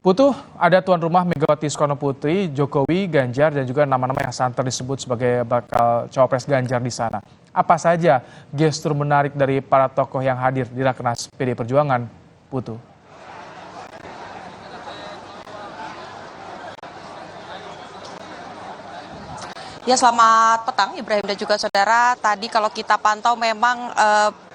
Putu, ada tuan rumah Megawati Soekarno Putri, Jokowi, Ganjar, dan juga nama-nama yang santer disebut sebagai bakal cawapres Ganjar di sana. Apa saja gestur menarik dari para tokoh yang hadir di Rakernas PDI Perjuangan, Putu? Ya, selamat petang Ibrahim dan juga saudara. Tadi kalau kita pantau memang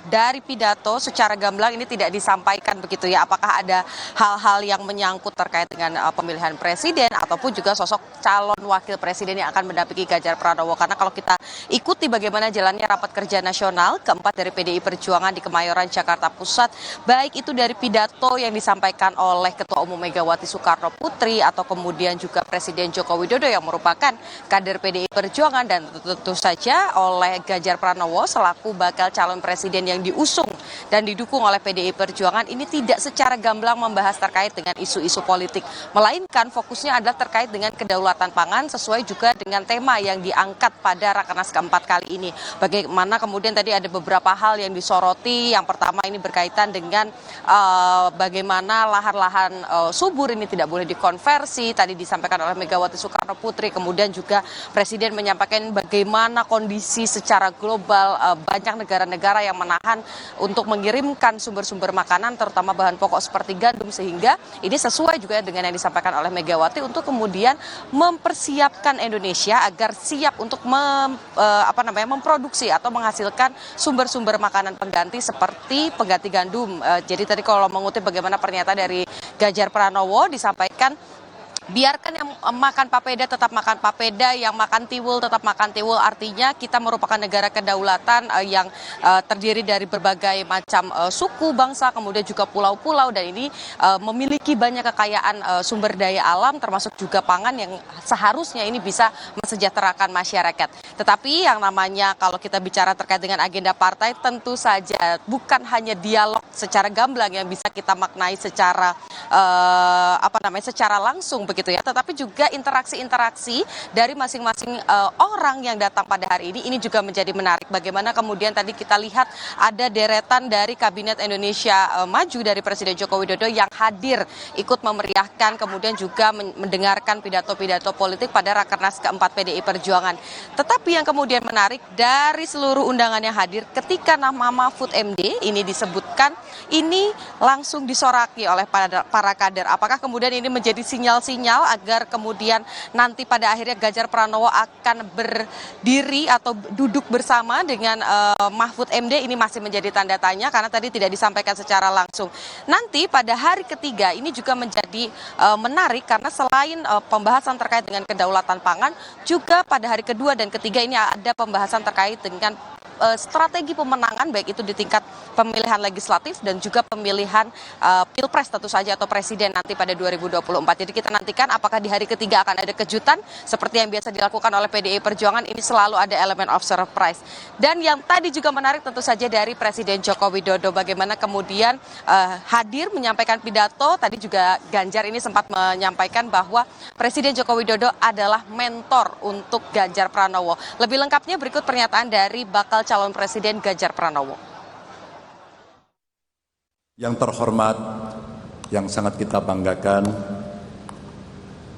dari pidato secara gamblang ini tidak disampaikan begitu ya. Apakah ada hal-hal yang menyangkut terkait dengan pemilihan presiden ataupun juga sosok calon wakil presiden yang akan mendampingi Ganjar Pranowo. Karena kalau kita ikuti bagaimana jalannya rapat kerja nasional keempat dari PDI Perjuangan di Kemayoran, Jakarta Pusat, baik itu dari pidato yang disampaikan oleh Ketua Umum Megawati Soekarno Putri atau kemudian juga Presiden Joko Widodo yang merupakan kader PDI Perjuangan, dan tentu saja oleh Ganjar Pranowo selaku bakal calon presiden yang diusung dan didukung oleh PDI Perjuangan, ini tidak secara gamblang membahas terkait dengan isu-isu politik, melainkan fokusnya adalah terkait dengan kedaulatan pangan sesuai juga dengan tema yang diangkat pada Rakernas keempat kali ini. Bagaimana kemudian tadi ada beberapa hal yang disoroti. Yang pertama ini berkaitan dengan bagaimana lahan-lahan subur ini tidak boleh dikonversi, tadi disampaikan oleh Megawati Soekarno Putri. Kemudian juga Presiden menyampaikan bagaimana kondisi secara global banyak negara-negara yang menahan untuk mengirimkan sumber-sumber makanan terutama bahan pokok seperti gandum, sehingga ini sesuai juga dengan yang disampaikan oleh Megawati untuk kemudian mempersiapkan Indonesia agar siap untuk memproduksi atau menghasilkan sumber-sumber makanan pengganti seperti pengganti gandum. Jadi tadi kalau mengutip bagaimana pernyataan dari Ganjar Pranowo, disampaikan biarkan yang makan papeda tetap makan papeda, yang makan tiwul tetap makan tiwul. Artinya kita merupakan negara kedaulatan yang terdiri dari berbagai macam suku, bangsa, kemudian juga pulau-pulau, dan ini memiliki banyak kekayaan sumber daya alam termasuk juga pangan yang seharusnya ini bisa mensejahterakan masyarakat. Tetapi yang namanya kalau kita bicara terkait dengan agenda partai, tentu saja bukan hanya dialog secara gamblang yang bisa kita maknai secara secara langsung begitu ya, tetapi juga interaksi-interaksi dari masing-masing orang yang datang pada hari ini juga menjadi menarik. Bagaimana kemudian tadi kita lihat ada deretan dari Kabinet Indonesia Maju dari Presiden Joko Widodo yang hadir ikut memeriahkan, kemudian juga mendengarkan pidato-pidato politik pada Rakernas keempat PDI Perjuangan. Tetapi yang kemudian menarik dari seluruh undangan yang hadir, ketika nama Mahfud MD ini disebutkan, ini langsung disoraki oleh para kader. Apakah kemudian ini menjadi sinyal-sinyal agar kemudian nanti pada akhirnya Ganjar Pranowo akan berdiri atau duduk bersama dengan Mahfud MD? Ini masih menjadi tanda tanya karena tadi tidak disampaikan secara langsung. Nanti pada hari ketiga ini juga menjadi menarik karena selain pembahasan terkait dengan kedaulatan pangan, juga pada hari kedua dan ketiga ini ada pembahasan terkait dengan strategi pemenangan, baik itu di tingkat pemilihan legislatif dan juga pemilihan pilpres tentu saja atau presiden nanti pada 2024. Jadi kita nantikan apakah di hari ketiga akan ada kejutan seperti yang biasa dilakukan oleh PDI Perjuangan. Ini selalu ada elemen of surprise. Dan yang tadi juga menarik tentu saja dari Presiden Joko Widodo, bagaimana kemudian hadir menyampaikan pidato. Tadi juga Ganjar ini sempat menyampaikan bahwa Presiden Joko Widodo adalah mentor untuk Ganjar Pranowo. Lebih lengkapnya berikut pernyataan dari bakal calon presiden Ganjar Pranowo. Yang terhormat, yang sangat kita banggakan,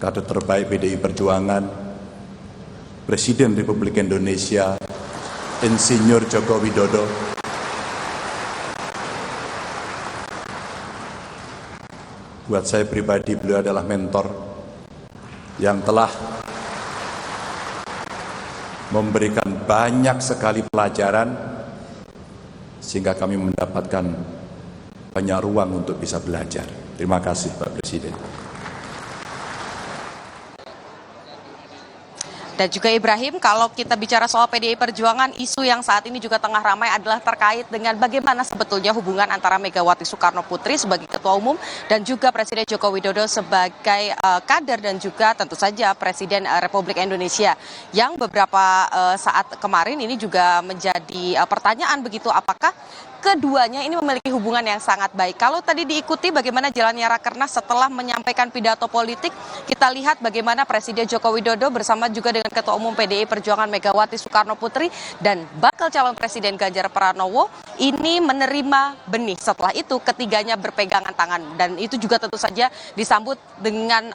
kader terbaik PDI Perjuangan, Presiden Republik Indonesia, Insinyur Joko Widodo. Buat saya pribadi, beliau adalah mentor yang telah memberikan banyak sekali pelajaran sehingga kami mendapatkan banyak ruang untuk bisa belajar. Terima kasih Pak Presiden. Dan juga Ibrahim, kalau kita bicara soal PDI Perjuangan, isu yang saat ini juga tengah ramai adalah terkait dengan bagaimana sebetulnya hubungan antara Megawati Soekarno Putri sebagai Ketua Umum dan juga Presiden Joko Widodo sebagai kader dan juga tentu saja Presiden Republik Indonesia. Yang beberapa saat kemarin ini juga menjadi pertanyaan begitu, apakah keduanya ini memiliki hubungan yang sangat baik. Kalau tadi diikuti bagaimana jalannya Rakernas setelah menyampaikan pidato politik, kita lihat bagaimana Presiden Joko Widodo bersama juga dengan Ketua Umum PDI Perjuangan Megawati Soekarno Putri dan bakal calon Presiden Ganjar Pranowo ini menerima benih. Setelah itu ketiganya berpegangan tangan dan itu juga tentu saja disambut dengan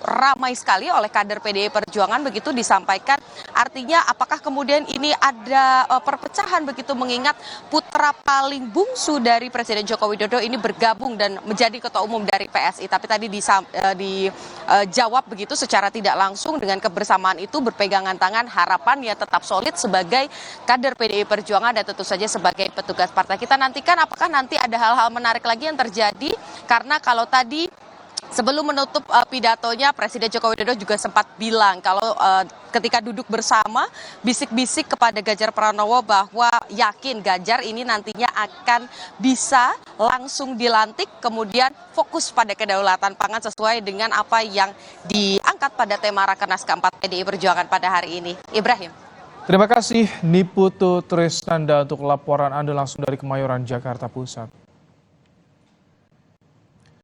ramai sekali oleh kader PDI Perjuangan, begitu disampaikan. Artinya apakah kemudian ini ada perpecahan begitu, mengingat putra paling bungsu dari Presiden Joko Widodo ini bergabung dan menjadi ketua umum dari PSI. Tapi tadi dijawab begitu secara tidak langsung dengan kebersamaan itu berpegangan tangan, harapannya tetap solid sebagai kader PDI Perjuangan dan tentu saja sebagai petugas partai. Kita nantikan apakah nanti ada hal-hal menarik lagi yang terjadi, karena kalau tadi sebelum menutup pidatonya Presiden Joko Widodo juga sempat bilang kalau ketika duduk bersama bisik-bisik kepada Ganjar Pranowo bahwa yakin Ganjar ini nantinya akan bisa langsung dilantik, kemudian fokus pada kedaulatan pangan sesuai dengan apa yang diangkat pada tema Rakernas keempat PDI Perjuangan pada hari ini. Ibrahim. Terima kasih Niputu Trisnanda untuk laporan Anda langsung dari Kemayoran, Jakarta Pusat.